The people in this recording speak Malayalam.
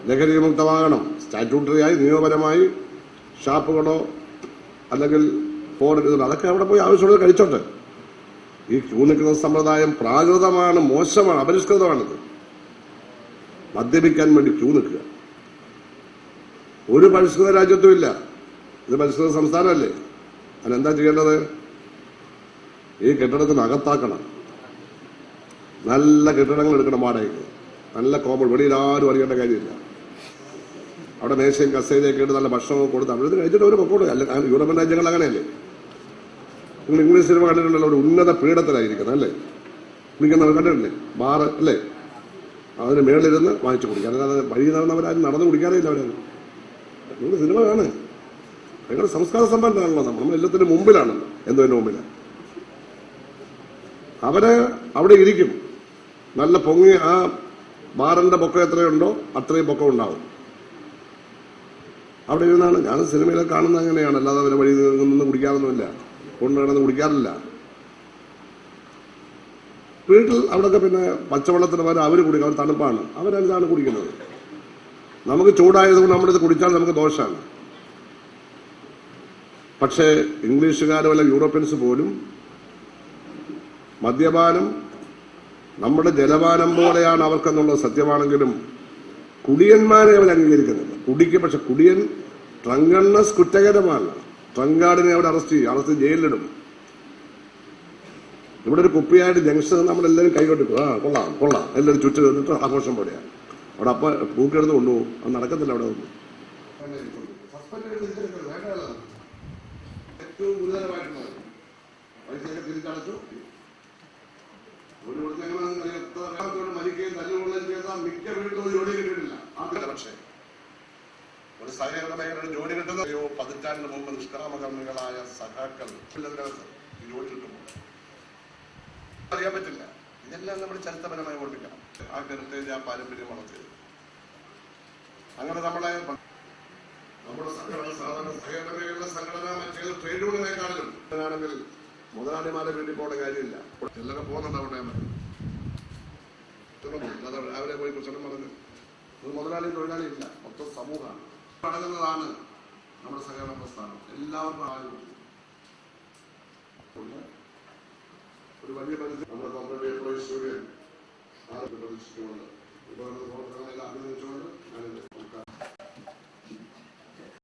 ലഹരി വിമുക്തമാകണം. സ്റ്റാറ്റ്യൂട്ടറിയായി നിയമപരമായി ഷാപ്പുകളോ അല്ലെങ്കിൽ ഫോൺ അതൊക്കെ അവിടെ പോയി ആവശ്യമുള്ളത് കഴിച്ചോട്ടെ. ഈ ക്യൂ നിൽക്കുന്ന സമ്പ്രദായം പ്രാകൃതമാണ്, മോശമാണ്, അപരിഷ്കൃതമാണിത്. മദ്യപിക്കാൻ വേണ്ടി ക്യൂ നിൽക്കുക ഒരു പരിഷ്കൃത രാജ്യത്തും ഇല്ല. ഇത് പരിഷ്കൃത സംസ്ഥാനമല്ലേ? അതിനെന്താ ചെയ്യേണ്ടത്? ഈ കെട്ടിടത്തിന് അകത്താക്കണം. നല്ല കെട്ടിടങ്ങൾ എടുക്കണം വാടകയ്ക്ക്, നല്ല കോമൺ, വെളിയിൽ ആരും അറിയേണ്ട കാര്യമില്ല. അവിടെ മേശയും കസേരയൊക്കെ ഇട്ട് നല്ല ഭക്ഷണവും കൊടുത്ത് അവിടെ കഴിച്ചിട്ട് ഒരു പൊക്കോട്. അല്ല, യൂറോപ്യൻ രാജ്യങ്ങൾ അങ്ങനെയല്ലേ? നിങ്ങൾ ഇംഗ്ലീഷ് സിനിമ കണ്ടിട്ടുണ്ടല്ലോ, ഒരു ഉന്നത പീഠത്തിലായിരിക്കുന്നത് അല്ലേ? കുടിക്കുന്നവർ കണ്ടിട്ടില്ലേ? ബാറ് അല്ലേ? അതിന് മേളിലിരുന്ന് വാങ്ങിച്ചു കുടിക്കുക. അല്ലാതെ വഴി നടന്നവരാരും നടന്നു കുടിക്കാറില്ല. അവരാണ് നിങ്ങൾ സിനിമ കാണുക. നിങ്ങളുടെ സംസ്കാര സമ്പന്നമാണല്ലോ. നമ്മൾ എല്ലാത്തിനും മുമ്പിലാണ്. എന്തതിന്റെ മുമ്പിലാണ് അവര് അവിടെ ഇരിക്കും. നല്ല പൊങ്ങി ആ ബാറിന്റെ പൊക്കം എത്രയുണ്ടോ അത്രയും പൊക്കം ഉണ്ടാവും. അവിടെ ഇരുന്നാണ് ഞാൻ സിനിമയിലൊക്കെ കാണുന്നത്. അങ്ങനെയാണ്. അല്ലാതെ അവരെ വഴി നിന്ന് കുടിക്കാറൊന്നുമില്ല, കൊണ്ടുനടന്ന് കുടിക്കാറില്ല. വീട്ടിൽ അവിടെയൊക്കെ പിന്നെ പച്ചവെള്ളത്തിന് പകരം അവർ കുടിക്കും. അവർ തണുപ്പാണ്, അവരതാണ് കുടിക്കുന്നത്. നമുക്ക് ചൂടായതുകൊണ്ട് നമ്മളിത് കുടിച്ചാൽ നമുക്ക് ദോഷമാണ്. പക്ഷേ ഇംഗ്ലീഷുകാരോ അല്ല യൂറോപ്യൻസ് പോലും മദ്യപാനം നമ്മുടെ ജലപാനം പോലെയാണ് അവർക്കെന്നുള്ളത് സത്യമാണെങ്കിലും കുടിയന്മാരെ അവർ അംഗീകരിക്കുന്നില്ല. കുടിക്കും, പക്ഷെ കുടിയൻ ട്രങ്കണ്ണസ് കുറ്റകരമാണ്. ട്രങ്കാർഡിനെ അവിടെ അറസ്റ്റ് ജയിലിലിടും. ഇവിടെ ഒരു കുപ്പിയായിട്ട് ജംഗ്ഷൻ നമ്മളെല്ലാവരും കൈകൊട്ടിക്കും. കൊള്ളാം കൊള്ളാം, എല്ലാവരും ചുറ്റും നിന്നിട്ട് ആഘോഷം പോലെയാണ്. അവിടെ അപ്പൊ പൂക്കെടുത്ത് കൊണ്ടുപോകും. അത് നടക്കത്തില്ല. അവിടെ ഒന്നും ഏറ്റവും ഗുരുതരമായിട്ടുള്ളത് പൈസയൊക്കെ തിരിച്ചടച്ചു. ഒരു മരിക്കുകയും തല്ലുകൊള്ളുകയും ചെയ്ത മിക്ക വീട്ടിലും ജോലി കിട്ടിയിട്ടില്ല. പക്ഷേ ഒരു സഹകരണ മേഖലയുടെ ജോലി കിട്ടുന്ന പതിറ്റാണ്ടിന് മുമ്പ് നിഷ്കാമകർമ്മികളായ സഖാക്കൾ ഈ ജോലി കിട്ടുമ്പോൾ അറിയാൻ പറ്റില്ല. ഇതെല്ലാം നമ്മൾ ചരിത്രപരമായി ഓർമ്മിക്കണം. ആ ഹെറിറ്റേജ്, ആ പാരമ്പര്യം വളർത്തിയത്. അങ്ങനെ നമ്മുടെ സാധാരണ സഹകരണ മേഖലയുടെ സംഘടന മറ്റേത് ട്രേഡ് യൂണിയനെക്കാളും ആണെങ്കിൽ മുതലാളിമാരെ വേണ്ടി പോകേണ്ട കാര്യമില്ല. ചിലരൊക്കെ പോകുന്നുണ്ടാവട്ടെ, അവരെ പോയി കുറിച്ചും പറഞ്ഞു. ഇത് മുതലാളി തൊഴിലാളി ഇല്ല, മൊത്തം സമൂഹമാണ്. അടങ്ങുന്നതാണ് നമ്മുടെ സഹകരണ പ്രസ്ഥാനം. എല്ലാവർക്കും ആരും ഒരു വലിയ പരിധി നമ്മുടെ കോർപ്പറേറ്റ് എംപ്ലോയീസ് യൂണിയൻ പ്രതീക്ഷിച്ചുകൊണ്ട് പ്രവർത്തനങ്ങളെല്ലാം അഭിനന്ദിച്ചുകൊണ്ട് ഞാനിത്